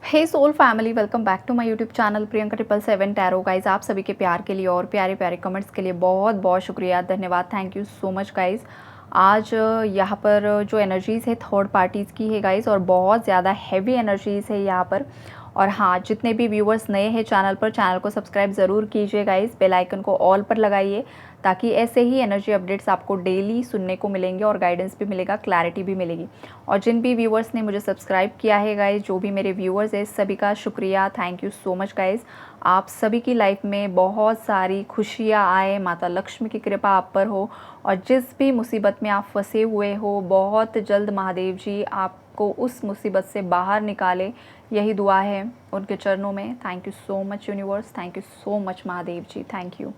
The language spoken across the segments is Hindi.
Hey soul family, welcome back to my YouTube channel Priyanka 777 tarot. Guys, आप सभी के प्यार के लिए और प्यारे प्यारे कमेंट्स के लिए बहुत बहुत शुक्रिया, धन्यवाद, thank you so much guys. आज यहाँ पर जो एनर्जीज़ है थर्ड पार्टीज़ की है गाइज, और बहुत ज़्यादा हैवी एनर्जीज़ है यहाँ पर। और हाँ, जितने भी व्यूवर्स नए हैं चैनल पर, चैनल को सब्सक्राइब ज़रूर कीजिए गाइज, बेल आइकन को ऑल पर लगाइए ताकि ऐसे ही एनर्जी अपडेट्स आपको डेली सुनने को मिलेंगे और गाइडेंस भी मिलेगा, क्लैरिटी भी मिलेगी। और जिन भी व्यूवर्स ने मुझे सब्सक्राइब किया है गाइज, जो भी मेरे व्यूवर्स हैं, सभी का शुक्रिया, thank you so much guys. आप सभी की लाइफ में बहुत सारी खुशियाँ आए, माता लक्ष्मी की कृपा आप पर हो, और जिस भी मुसीबत में आप फंसे हुए हो, बहुत जल्द महादेव जी आपको उस मुसीबत से बाहर निकाले, यही दुआ है उनके चरणों में। Thank you so much universe, thank you so much Mahadev ji, thank you.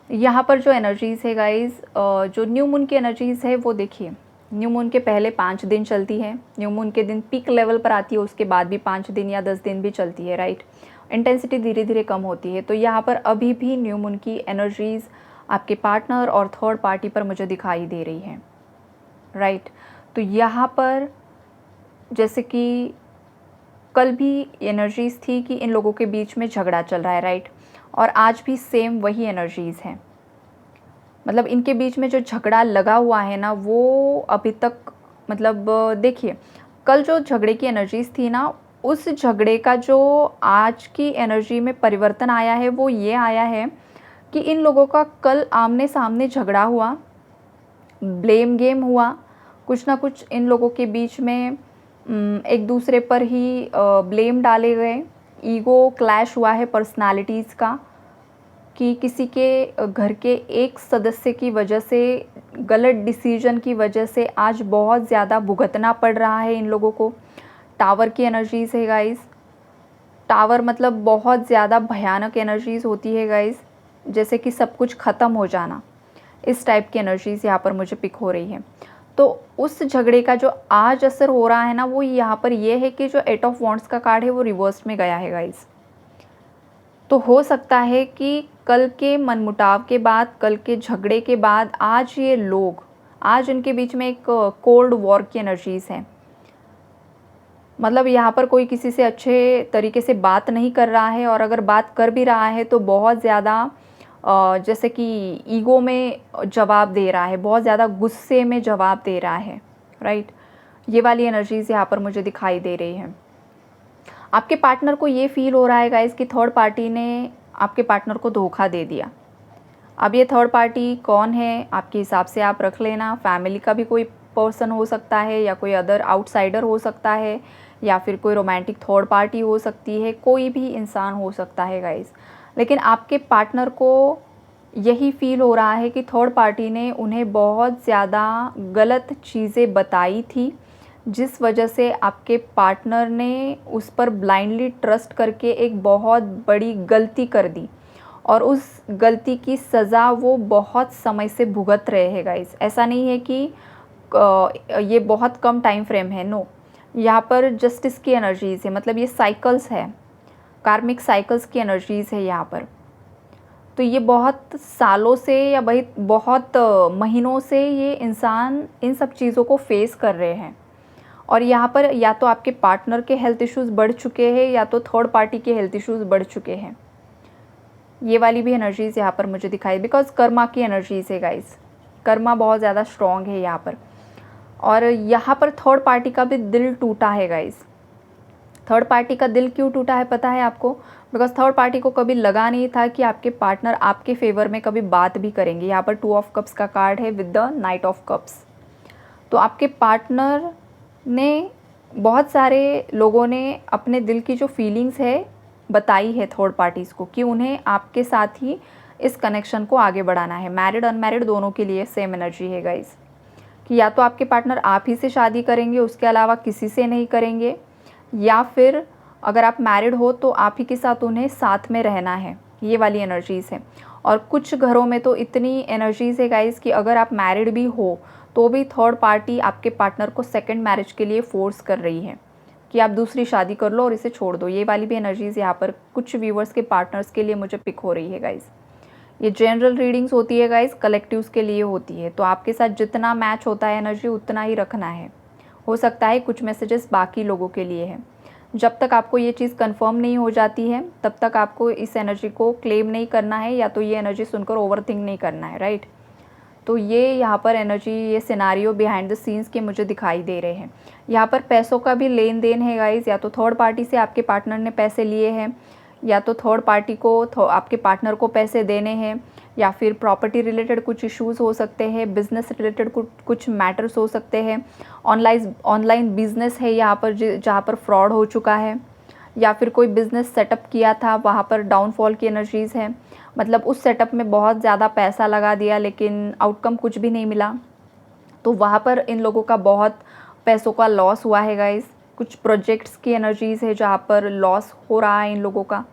यहाँ पर जो एनर्जीज़ है गाइज़, जो न्यू मून की एनर्जीज़ है वो देखिए, न्यू मून के पहले 5 दिन चलती है, न्यू मून के दिन पीक लेवल पर आती है, उसके बाद भी 5 दिन या 10 दिन भी चलती है, राइट। इंटेंसिटी धीरे धीरे कम होती है। तो यहाँ पर अभी भी न्यू मून की एनर्जीज़ आपके पार्टनर और थर्ड पार्टी पर मुझे दिखाई दे रही है, राइट। तो यहाँ पर जैसे कि कल भी एनर्जीज़ थी कि इन लोगों के बीच में झगड़ा चल रहा है, राइट, और आज भी सेम वही एनर्जीज़ हैं। मतलब इनके बीच में जो झगड़ा लगा हुआ है ना, वो अभी तक, मतलब देखिए, कल जो झगड़े की एनर्जीज़ थी ना, उस झगड़े का जो आज की एनर्जी में परिवर्तन आया है वो ये आया है कि इन लोगों का कल आमने सामने झगड़ा हुआ, ब्लेम गेम हुआ, कुछ ना कुछ इन लोगों के बीच में एक दूसरे पर ही ब्लेम डाले गए, ईगो क्लैश हुआ है पर्सनालिटीज़ का, कि किसी के घर के एक सदस्य की वजह से, गलत डिसीजन की वजह से आज बहुत ज़्यादा भुगतना पड़ रहा है इन लोगों को। टावर की एनर्जीज़ है गाइस, टावर मतलब बहुत ज़्यादा भयानक एनर्जीज़ होती है गाइस, जैसे कि सब कुछ ख़त्म हो जाना, इस टाइप की एनर्जीज़ यहाँ पर मुझे पिक हो रही है। तो उस झगड़े का जो आज असर हो रहा है ना, वो यहाँ पर ये है कि जो 8 ऑफ वॉन्ड्स का कार्ड है वो रिवर्स में गया है गाइस। तो हो सकता है कि कल के मनमुटाव के बाद, कल के झगड़े के बाद, आज ये लोग, आज इनके बीच में एक कोल्ड वॉर की एनर्जीज़ हैं। मतलब यहाँ पर कोई किसी से अच्छे तरीके से बात नहीं कर रहा है, और अगर बात कर भी रहा है तो बहुत ज़्यादा जैसे कि ईगो में जवाब दे रहा है, बहुत ज़्यादा गुस्से में जवाब दे रहा है, राइट। ये वाली एनर्जीज़ यहाँ पर मुझे दिखाई दे रही है। आपके पार्टनर को ये फील हो रहा है गाइस कि थर्ड पार्टी ने आपके पार्टनर को धोखा दे दिया। अब ये थर्ड पार्टी कौन है आपके हिसाब से आप रख लेना, फैमिली का भी कोई पर्सन हो सकता है, या कोई अदर आउटसाइडर हो सकता है, या फिर कोई रोमांटिक थर्ड पार्टी हो सकती है, कोई भी इंसान हो सकता है गाइस। लेकिन आपके पार्टनर को यही फील हो रहा है कि थर्ड पार्टी ने उन्हें बहुत ज़्यादा गलत चीज़ें बताई थी, जिस वजह से आपके पार्टनर ने उस पर ब्लाइंडली ट्रस्ट करके एक बहुत बड़ी गलती कर दी, और उस गलती की सज़ा वो बहुत समय से भुगत रहे हैं गाइस। ऐसा नहीं है कि ये बहुत कम टाइम फ्रेम है, नो, यहाँ पर जस्टिस की एनर्जीज़ है, मतलब ये साइकिल्स है, कार्मिक साइकिल्स की एनर्जीज़ है यहाँ पर। तो ये बहुत सालों से या भाई बहुत महीनों से ये इंसान इन सब चीज़ों को फेस कर रहे हैं, और यहाँ पर या तो आपके पार्टनर के हेल्थ इश्यूज़ बढ़ चुके हैं, या तो थर्ड पार्टी के हेल्थ इश्यूज़ बढ़ चुके हैं। ये वाली भी एनर्जीज़ यहाँ पर मुझे दिखाई, बिकॉज कर्मा की एनर्जीज़ है गाइस, कर्मा बहुत ज़्यादा स्ट्रॉन्ग है यहाँ पर। और यहाँ पर थर्ड पार्टी का भी दिल टूटा है गाइस। थर्ड पार्टी का दिल क्यों टूटा है पता है आपको? बिकॉज थर्ड पार्टी को कभी लगा नहीं था कि आपके पार्टनर आपके फेवर में कभी बात भी करेंगे। यहाँ पर 2 ऑफ कप्स का कार्ड है with the night of cups. तो आपके पार्टनर ने, बहुत सारे लोगों ने अपने दिल की जो फीलिंग्स है बताई है थर्ड पार्टीज़ को, कि उन्हें आपके साथ ही इस कनेक्शन को आगे बढ़ाना है। मैरिड अनमैरिड दोनों के लिए सेम एनर्जी है गाइस, कि या तो आपके पार्टनर आप ही से शादी करेंगे, उसके अलावा किसी से नहीं करेंगे, या फिर अगर आप मैरिड हो तो आप ही के साथ उन्हें साथ में रहना है। ये वाली एनर्जीज़ है। और कुछ घरों में तो इतनी एनर्जीज़ है गाइस कि अगर आप मैरिड भी हो तो भी थर्ड पार्टी आपके पार्टनर को सेकंड मैरिज के लिए फोर्स कर रही है कि आप दूसरी शादी कर लो और इसे छोड़ दो। ये वाली भी एनर्जीज़ यहाँ पर कुछ व्यूवर्स के पार्टनर्स के लिए मुझे पिक हो रही है गाइस। ये जनरल रीडिंग्स होती है गाइस, कलेक्टिव्स के लिए होती है, तो आपके साथ जितना मैच होता है एनर्जी उतना ही रखना है। हो सकता है कुछ मैसेजेस बाकी लोगों के लिए है। जब तक आपको ये चीज़ कंफर्म नहीं हो जाती है तब तक आपको इस एनर्जी को क्लेम नहीं करना है, या तो ये एनर्जी सुनकर ओवरथिंक नहीं करना है, राइट। तो ये यहाँ पर एनर्जी, ये सिनारियो बिहाइंड द सीन्स के मुझे दिखाई दे रहे हैं। यहाँ पर पैसों का भी लेन देन है गाइज़, या तो थर्ड पार्टी से आपके पार्टनर ने पैसे लिए हैं, या तो थर्ड पार्टी को आपके पार्टनर को पैसे देने हैं, या फिर प्रॉपर्टी रिलेटेड कुछ इश्यूज़ हो सकते हैं, बिज़नेस रिलेटेड कुछ मैटर्स हो सकते हैं, ऑनलाइन बिजनेस है यहाँ पर जहाँ पर फ्रॉड हो चुका है, या फिर कोई बिज़नेस सेटअप किया था वहाँ पर डाउनफॉल की एनर्जीज़ है। मतलब उस सेटअप में बहुत ज़्यादा पैसा लगा दिया लेकिन आउटकम कुछ भी नहीं मिला, तो वहाँ पर इन लोगों का बहुत पैसों का लॉस हुआ है गाइज़। कुछ प्रोजेक्ट्स की एनर्जीज़ है जहाँ पर लॉस हो रहा है इन लोगों का।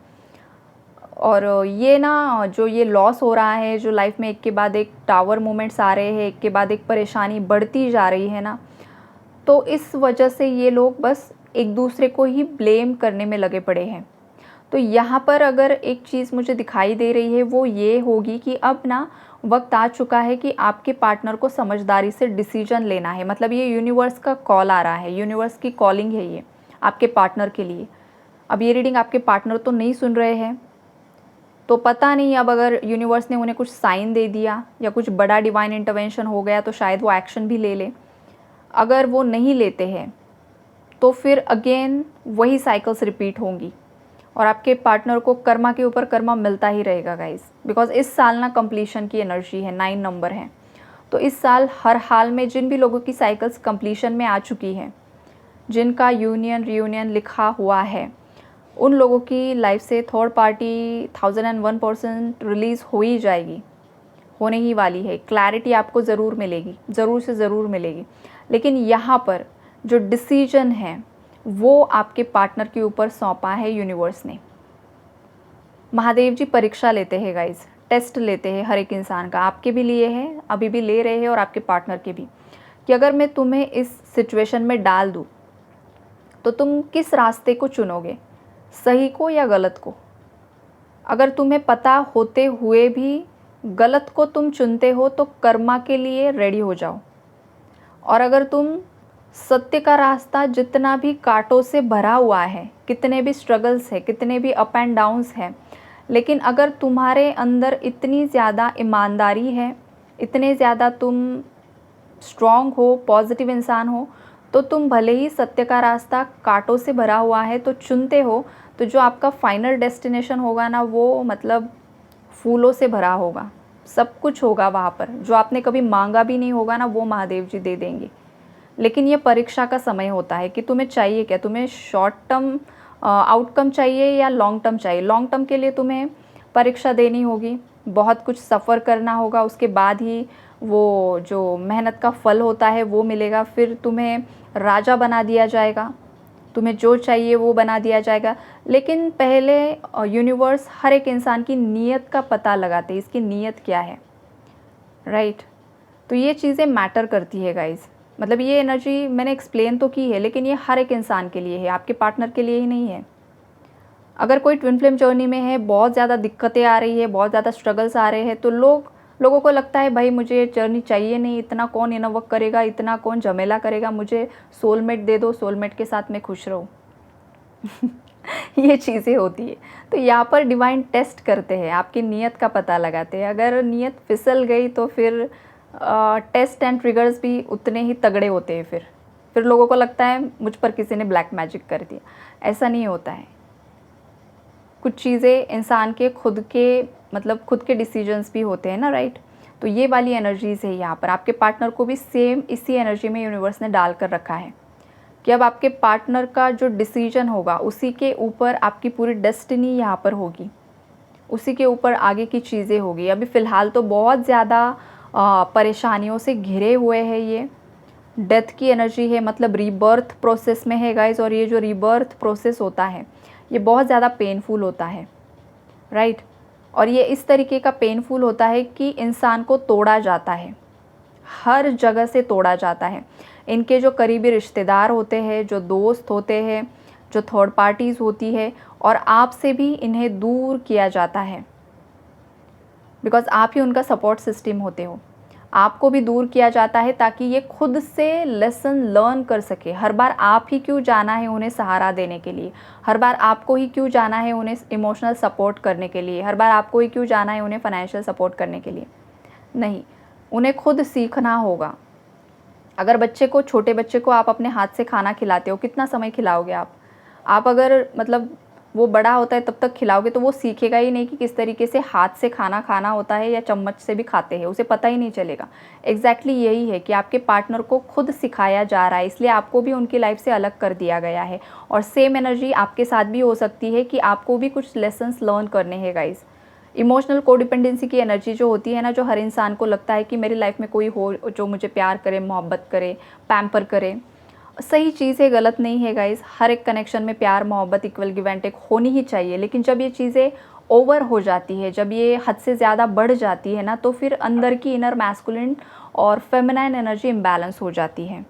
और ये ना जो ये लॉस हो रहा है, जो लाइफ में एक के बाद एक टावर मोमेंट्स आ रहे हैं, एक के बाद एक परेशानी बढ़ती जा रही है ना, तो इस वजह से ये लोग बस एक दूसरे को ही ब्लेम करने में लगे पड़े हैं। तो यहाँ पर अगर एक चीज़ मुझे दिखाई दे रही है वो ये होगी कि अब ना वक्त आ चुका है कि आपके पार्टनर को समझदारी से डिसीजन लेना है। मतलब ये यूनिवर्स का कॉल आ रहा है, यूनिवर्स की कॉलिंग है ये आपके पार्टनर के लिए। अब ये रीडिंग आपके पार्टनर तो नहीं सुन रहे हैं, तो पता नहीं अब अगर यूनिवर्स ने उन्हें कुछ साइन दे दिया या कुछ बड़ा डिवाइन इंटरवेंशन हो गया तो शायद वो एक्शन भी ले ले। अगर वो नहीं लेते हैं तो फिर अगेन वही साइकिल्स रिपीट होंगी और आपके पार्टनर को कर्मा के ऊपर कर्मा मिलता ही रहेगा गाइस। बिकॉज इस साल ना कंप्लीशन की एनर्जी है, 9 नंबर है। तो इस साल हर हाल में जिन भी लोगों की साइकिल्स कंप्लीशन में आ चुकी हैं, जिनका यूनियन रियूनियन लिखा हुआ है, उन लोगों की लाइफ से थर्ड पार्टी 1001% रिलीज़ हो ही जाएगी, होने ही वाली है। क्लैरिटी आपको ज़रूर मिलेगी, ज़रूर से ज़रूर मिलेगी। लेकिन यहाँ पर जो डिसीजन है वो आपके पार्टनर के ऊपर सौंपा है यूनिवर्स ने। महादेव जी परीक्षा लेते हैं गाइस, टेस्ट लेते हैं हर एक इंसान का। आपके भी लिए है, अभी भी ले रहे हैं, और आपके पार्टनर के भी, कि अगर मैं तुम्हें इस सिचुएशन में डाल दूँ तो तुम किस रास्ते को चुनोगे, सही को या गलत को। अगर तुम्हें पता होते हुए भी गलत को तुम चुनते हो तो कर्मा के लिए रेडी हो जाओ। और अगर तुम सत्य का रास्ता जितना भी कांटों से भरा हुआ है, कितने भी स्ट्रगल्स है, कितने भी अप एंड डाउन्स हैं, लेकिन अगर तुम्हारे अंदर इतनी ज़्यादा ईमानदारी है, इतने ज़्यादा तुम स्ट्रॉन्ग हो, पॉजिटिव इंसान हो, तो तुम भले ही सत्य का रास्ता कांटों से भरा हुआ है तो चुनते हो, तो जो आपका फाइनल डेस्टिनेशन होगा ना वो मतलब फूलों से भरा होगा, सब कुछ होगा वहाँ पर। जो आपने कभी मांगा भी नहीं होगा ना वो महादेव जी दे देंगे। लेकिन ये परीक्षा का समय होता है कि तुम्हें चाहिए क्या, तुम्हें शॉर्ट टर्म आउटकम चाहिए या लॉन्ग टर्म चाहिए। लॉन्ग टर्म के लिए तुम्हें परीक्षा देनी होगी, बहुत कुछ सफ़र करना होगा, उसके बाद ही वो जो मेहनत का फल होता है वो मिलेगा। फिर तुम्हें राजा बना दिया जाएगा, तुम्हें जो चाहिए वो बना दिया जाएगा। लेकिन पहले यूनिवर्स हर एक इंसान की नीयत का पता लगाते हैं, इसकी नीयत क्या है, राइट। तो ये चीज़ें मैटर करती है गाइज़। मतलब ये एनर्जी मैंने एक्सप्लेन तो की है, लेकिन ये हर एक इंसान के लिए है, आपके पार्टनर के लिए ही नहीं है। अगर कोई ट्विन फ्लेम जर्नी में है, बहुत ज़्यादा दिक्कतें आ रही है, बहुत ज़्यादा स्ट्रगल्स आ रहे हैं, तो लोगों को लगता है भाई मुझे जर्नी चाहिए नहीं, इतना कौन इनर वर्क करेगा, इतना कौन झमेला करेगा, मुझे सोलमेट दे दो, सोलमेट के साथ मैं खुश रहूँ। ये चीज़ें होती है। तो यहाँ पर डिवाइन टेस्ट करते हैं, आपकी नीयत का पता लगाते हैं। अगर नीयत फिसल गई तो फिर टेस्ट एंड ट्रिगर्स भी उतने ही तगड़े होते हैं। फिर लोगों को लगता है मुझ पर किसी ने ब्लैक मैजिक कर दिया। ऐसा नहीं होता है। कुछ चीज़ें इंसान के खुद के डिसीजंस भी होते हैं ना, राइट। तो ये वाली एनर्जीज़ है यहाँ पर। आपके पार्टनर को भी सेम इसी एनर्जी में यूनिवर्स ने डाल कर रखा है कि अब आपके पार्टनर का जो डिसीजन होगा उसी के ऊपर आपकी पूरी डेस्टिनी यहाँ पर होगी, उसी के ऊपर आगे की चीज़ें होगी। अभी फ़िलहाल तो बहुत ज़्यादा परेशानियों से घिरे हुए हैं ये। डेथ की एनर्जी है, मतलब रीबर्थ प्रोसेस में है गाइस। और ये जो रीबर्थ प्रोसेस होता है ये बहुत ज़्यादा पेनफुल होता है, राइट। और ये इस तरीके का पेनफुल होता है कि इंसान को तोड़ा जाता है, हर जगह से तोड़ा जाता है। इनके जो करीबी रिश्तेदार होते हैं, जो दोस्त होते हैं, जो थर्ड पार्टीज़ होती है, और आपसे भी इन्हें दूर किया जाता है, बिकॉज़ आप ही उनका सपोर्ट सिस्टम होते हो। आपको भी दूर किया जाता है ताकि ये खुद से लेसन लर्न कर सके। हर बार आप ही क्यों जाना है उन्हें सहारा देने के लिए, हर बार आपको ही क्यों जाना है उन्हें इमोशनल सपोर्ट करने के लिए, हर बार आपको ही क्यों जाना है उन्हें फाइनेंशियल सपोर्ट करने के लिए। नहीं, उन्हें खुद सीखना होगा। अगर बच्चे को, छोटे बच्चे को आप अपने हाथ से खाना खिलाते हो, कितना समय खिलाओगे आप? आप अगर मतलब वो बड़ा होता है तब तक खिलाओगे तो वो सीखेगा ही नहीं कि किस तरीके से हाथ से खाना खाना होता है या चम्मच से भी खाते हैं, उसे पता ही नहीं चलेगा। एग्जैक्टली यही है कि आपके पार्टनर को खुद सिखाया जा रहा है, इसलिए आपको भी उनकी लाइफ से अलग कर दिया गया है। और सेम एनर्जी आपके साथ भी हो सकती है कि आपको भी कुछ लेसन्स लर्न करने हैं गाइस। इमोशनल कोडिपेंडेंसी की एनर्जी जो होती है ना, जो हर इंसान को लगता है कि मेरी लाइफ में कोई हो जो मुझे प्यार करे, मोहब्बत करे, पैम्पर करे। सही चीज़ है, गलत नहीं है गाइस। हर एक कनेक्शन में प्यार, मोहब्बत, इक्वल गिव एंड टेक होनी ही चाहिए। लेकिन जब ये चीज़ें ओवर हो जाती है, जब ये हद से ज़्यादा बढ़ जाती है ना, तो फिर अंदर की इनर मैस्कुलिन और फेमिनाइन एनर्जी इम्बैलेंस हो जाती है।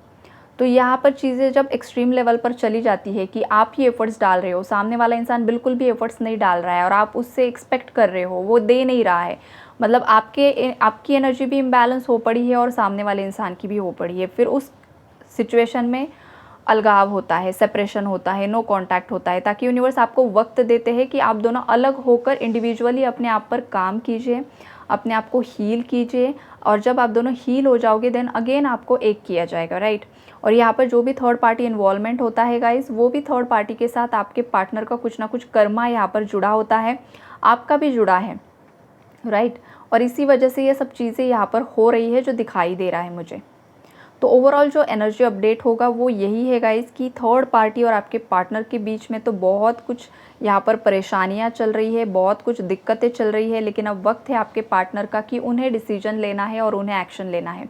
तो यहाँ पर चीज़ें जब एक्सट्रीम लेवल पर चली जाती है कि आप ही एफर्ट्स डाल रहे हो, सामने वाला इंसान बिल्कुल भी एफर्ट्स नहीं डाल रहा है और आप उससे एक्सपेक्ट कर रहे हो, वो दे नहीं रहा है, मतलब आपकी एनर्जी भी इम्बैलेंस हो पड़ी है और सामने वाले इंसान की भी हो पड़ी है। फिर उस सिचुएशन में अलगाव होता है, सेपरेशन होता है, नो कांटेक्ट होता है, ताकि यूनिवर्स आपको वक्त देते हैं कि आप दोनों अलग होकर इंडिविजुअली अपने आप पर काम कीजिए, अपने आप को हील कीजिए। और जब आप दोनों हील हो जाओगे देन अगेन आपको एक किया जाएगा, राइट। और यहाँ पर जो भी थर्ड पार्टी इन्वॉल्वमेंट होता है गाइस, वो भी थर्ड पार्टी के साथ आपके पार्टनर का कुछ ना कुछ कर्मा यहाँ पर जुड़ा होता है, आपका भी जुड़ा है, राइट। और इसी वजह से ये सब चीज़ें यहाँ पर हो रही है जो दिखाई दे रहा है मुझे। तो ओवरऑल जो एनर्जी अपडेट होगा वो यही है गाइस कि थर्ड पार्टी और आपके पार्टनर के बीच में तो बहुत कुछ यहाँ पर परेशानियाँ चल रही है, बहुत कुछ दिक्कतें चल रही है। लेकिन अब वक्त है आपके पार्टनर का कि उन्हें डिसीजन लेना है और उन्हें एक्शन लेना है।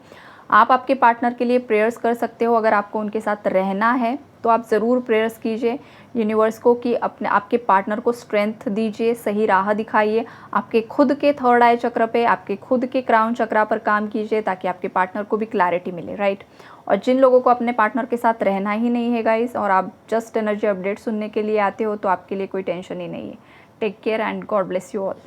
आप आपके पार्टनर के लिए प्रेयर्स कर सकते हो। अगर आपको उनके साथ रहना है तो आप ज़रूर प्रेयर्स कीजिए यूनिवर्स को कि आपके पार्टनर को स्ट्रेंथ दीजिए, सही राह दिखाइए। आपके खुद के थर्ड आई चक्र पे, आपके खुद के क्राउन चक्रा पर काम कीजिए ताकि आपके पार्टनर को भी क्लैरिटी मिले, राइट। और जिन लोगों को अपने पार्टनर के साथ रहना ही नहीं है गाइस और आप जस्ट एनर्जी अपडेट सुनने के लिए आते हो तो आपके लिए कोई टेंशन ही नहीं है। Take care and God bless you all.